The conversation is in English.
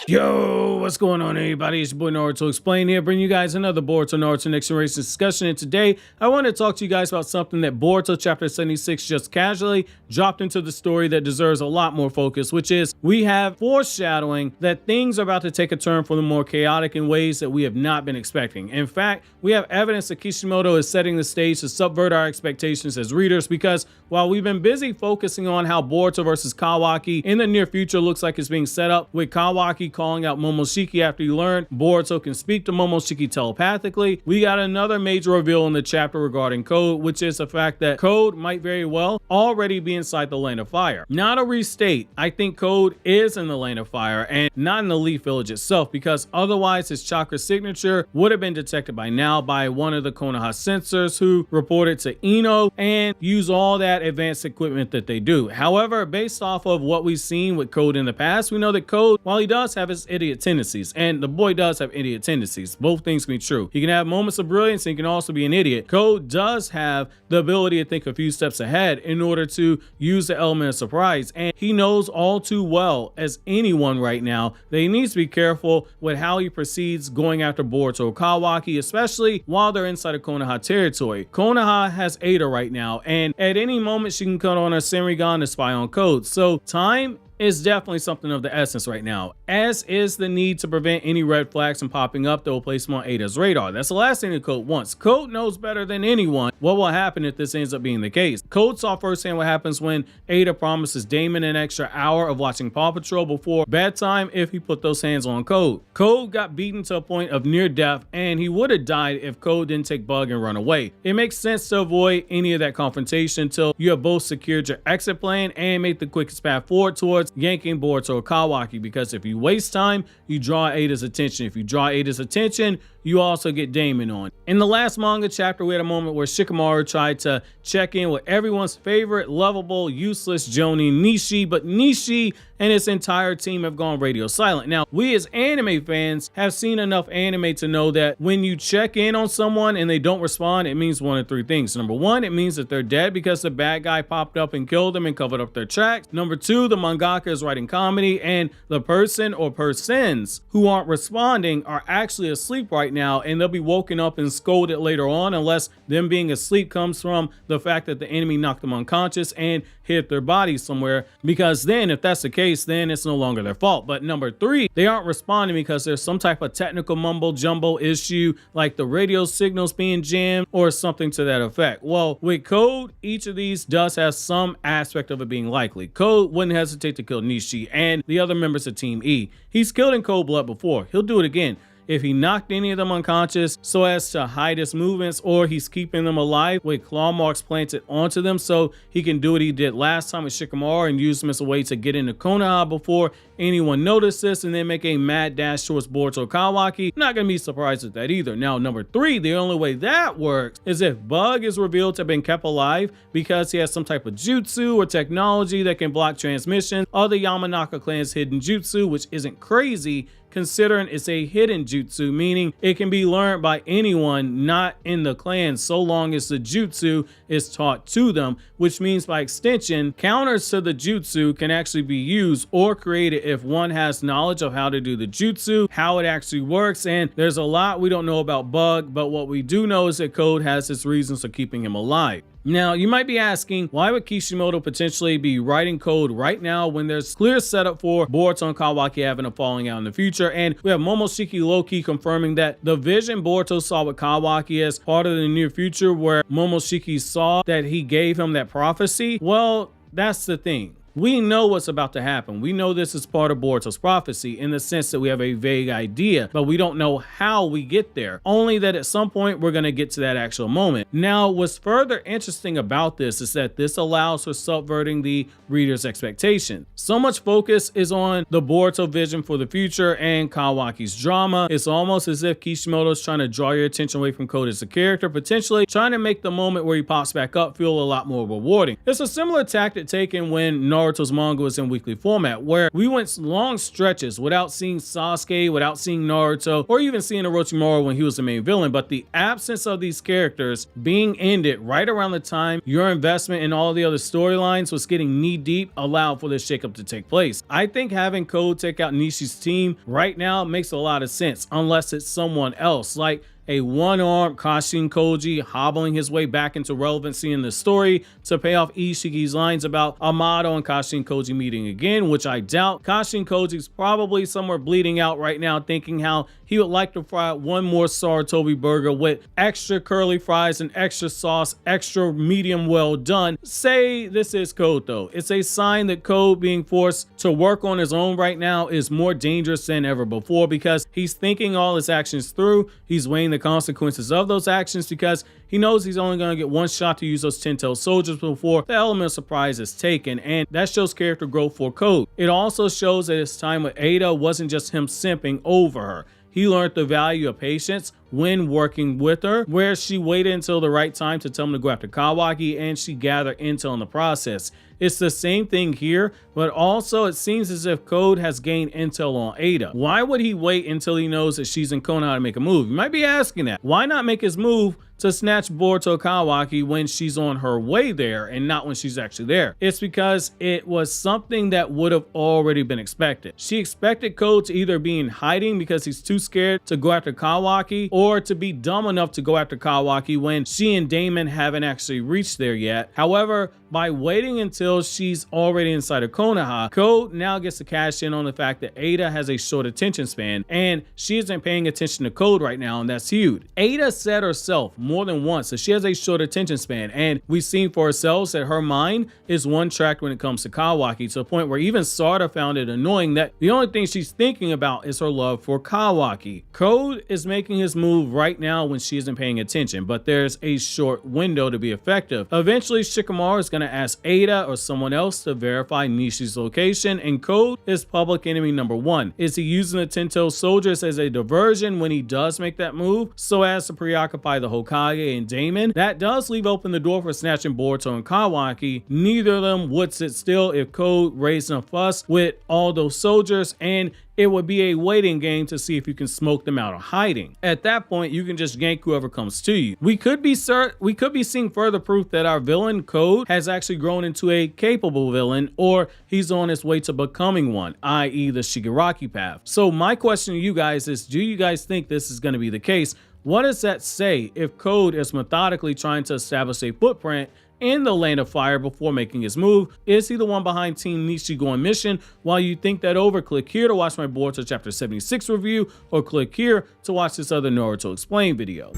Yo, what's going on, everybody? It's your boy Naruto Explain here, bringing you guys another Boruto Naruto Next Generation discussion. And today, I want to talk to you guys about something that Boruto Chapter 76 just casually dropped into the story that deserves a lot more focus, which is we have foreshadowing that things are about to take a turn for the more chaotic in ways that we have not been expecting. In fact, we have evidence that Kishimoto is setting the stage to subvert our expectations as readers, because while we've been busy focusing on how Boruto versus Kawaki in the near future looks like it's being set up, with Kawaki calling out Momoshiki after he learned Boruto can speak to Momoshiki telepathically, we got another major reveal in the chapter regarding Code, which is the fact that Code might very well already be inside the Lane of Fire. Now to restate, I think Code is in the Lane of Fire and not in the Leaf Village itself, because otherwise his chakra signature would have been detected by now by one of the Konoha sensors who reported to Ino and use all that advanced equipment that they do. However, based off of what we've seen with Code in the past, we know that Code, while he does have his idiot tendencies, and the boy does have idiot tendencies, both things can be true. He can have moments of brilliance and he can also be an idiot. Code does have the ability to think a few steps ahead in order to use the element of surprise, and he knows all too well as anyone right now that he needs to be careful with how he proceeds going after Boruto or Kawaki, especially while they're inside of Konoha territory. Konoha has Ada right now, and at any moment she can cut on her Senrigan to spy on Code, so time is definitely something of the essence right now, as is the need to prevent any red flags from popping up that will place him on Ada's radar. That's the last thing that Code wants. Code knows better than anyone what will happen if this ends up being the case. Code saw firsthand what happens when Ada promises Damon an extra hour of watching Paw Patrol before bedtime if he put those hands on Code. Code got beaten to a point of near death, and he would have died if Code didn't take Bug and run away. It makes sense to avoid any of that confrontation until you have both secured your exit plan and make the quickest path forward towards yanking Boruto or Kawaki, because if you waste time, you draw Ada's attention. If you draw Ada's attention, you also get Damon on. In the last manga chapter, we had a moment where Shikamaru tried to check in with everyone's favorite lovable, useless Jonin, Nishi, but Nishi and his entire team have gone radio silent. Now, we as anime fans have seen enough anime to know that when you check in on someone and they don't respond, it means one of three things. Number one, it means that they're dead because the bad guy popped up and killed them and covered up their tracks. Number two, the mangaka is writing comedy and the person or persons who aren't responding are actually asleep right now, and they'll be woken up and scolded later on, unless them being asleep comes from the fact that the enemy knocked them unconscious and hit their body somewhere, because then if that's the case, then it's no longer their fault. But number three, they aren't responding because there's some type of technical mumbo jumbo issue, like the radio signals being jammed or something to that effect. Well, with Code, each of these does have some aspect of it being likely. Code wouldn't hesitate to kill Nishi and the other members of Team E. He's killed in cold blood before. He'll do it again. If he knocked any of them unconscious so as to hide his movements, or he's keeping them alive with claw marks planted onto them so he can do what he did last time with Shikamaru and use them as a way to get into Konoha before anyone noticed this and then make a mad dash towards Boruto Kawaki, I'm not going to be surprised at that either. Now, number three, the only way that works is if Bug is revealed to have been kept alive because he has some type of jutsu or technology that can block transmission of the Yamanaka clan's hidden jutsu, which isn't crazy considering it's a hidden jutsu, meaning it can be learned by anyone not in the clan so long as the jutsu is taught to them, which means by extension, counters to the jutsu can actually be used or created if one has knowledge of how to do the jutsu, how it actually works. And there's a lot we don't know about Bug, but what we do know is that Code has its reasons for keeping him alive. Now, you might be asking, why would Kishimoto potentially be writing Code right now when there's clear setup for Boruto and Kawaki having a falling out in the future? And we have Momoshiki low-key confirming that the vision Boruto saw with Kawaki as part of the near future, where Momoshiki saw that he gave him that prophecy. Well, that's the thing. We know what's about to happen. We know this is part of Boruto's prophecy in the sense that we have a vague idea, but we don't know how we get there. Only that at some point we're going to get to that actual moment. Now, what's further interesting about this is that this allows for subverting the reader's expectation. So much focus is on the Boruto vision for the future and Kawaki's drama. It's almost as if Kishimoto's trying to draw your attention away from Code as a character, potentially trying to make the moment where he pops back up feel a lot more rewarding. It's a similar tactic taken when Naruto Naruto's manga was in weekly format, where we went long stretches without seeing Sasuke, without seeing Naruto, or even seeing Orochimaru when he was the main villain. But the absence of these characters being ended right around the time your investment in all the other storylines was getting knee deep allowed for this shakeup to take place. I think having Code take out Nishi's team right now makes a lot of sense, unless it's someone else, like a one-armed Kashin Koji hobbling his way back into relevancy in the story to pay off Isshiki-Is lines about Amado and Kashin Koji meeting again, which I doubt. Kashin Koji's probably somewhere bleeding out right now, thinking how he would like to fry one more Saratobi burger with extra curly fries and extra sauce, extra medium well done. Say this is Code though. It's a sign that Code being forced to work on his own right now is more dangerous than ever before, because he's thinking all his actions through. He's weighing the consequences of those actions, because he knows he's only going to get one shot to use those 10-tailed soldiers before the element of surprise is taken, and that shows character growth for Code. It also shows that his time with Ada wasn't just him simping over her. He learned the value of patience when working with her, where she waited until the right time to tell him to go after Kawaki, and she gathered intel in the process. It's the same thing here, but also it seems as if Code has gained intel on Ada. Why would he wait until he knows that she's in Konoha to make a move? You might be asking that. Why not make his move to snatch Boruto Kawaki when she's on her way there and not when she's actually there? It's because it was something that would have already been expected. She expected Code to either be in hiding because he's too scared to go after Kawaki, or to be dumb enough to go after Kawaki when she and Damon haven't actually reached there yet. However, by waiting until she's already inside of Konoha, Code now gets to cash in on the fact that Ada has a short attention span, and she isn't paying attention to Code right now, and that's huge. Ada said herself more than once that she has a short attention span, and we've seen for ourselves that her mind is one-tracked when it comes to Kawaki, to the point where even Sarda found it annoying that the only thing she's thinking about is her love for Kawaki. Code is making his move right now when she isn't paying attention, but there's a short window to be effective. Eventually, Shikamaru is going to ask Ada or someone else to verify Nishi's location, and Code is public enemy number one. Is he using the 10-tailed soldiers as a diversion when he does make that move, so as to preoccupy the Hokage and Damon? That does leave open the door for snatching Boruto and Kawaki. Neither of them would sit still if Code raised a fuss with all those soldiers, and it would be a waiting game to see if you can smoke them out of hiding. At that point, you can just yank whoever comes to you. We could be seeing further proof that our villain Code has actually grown into a capable villain, or he's on his way to becoming one, i.e. the Shigaraki path. So my question to you guys is, do you guys think this is going to be the case? What does that say if Code is methodically trying to establish a footprint in the Land of Fire before making his move? Is he the one behind Team Nishi going mission? While you think that over, click here to watch my Boruto Chapter 76 review, or click here to watch this other Naruto Explained video.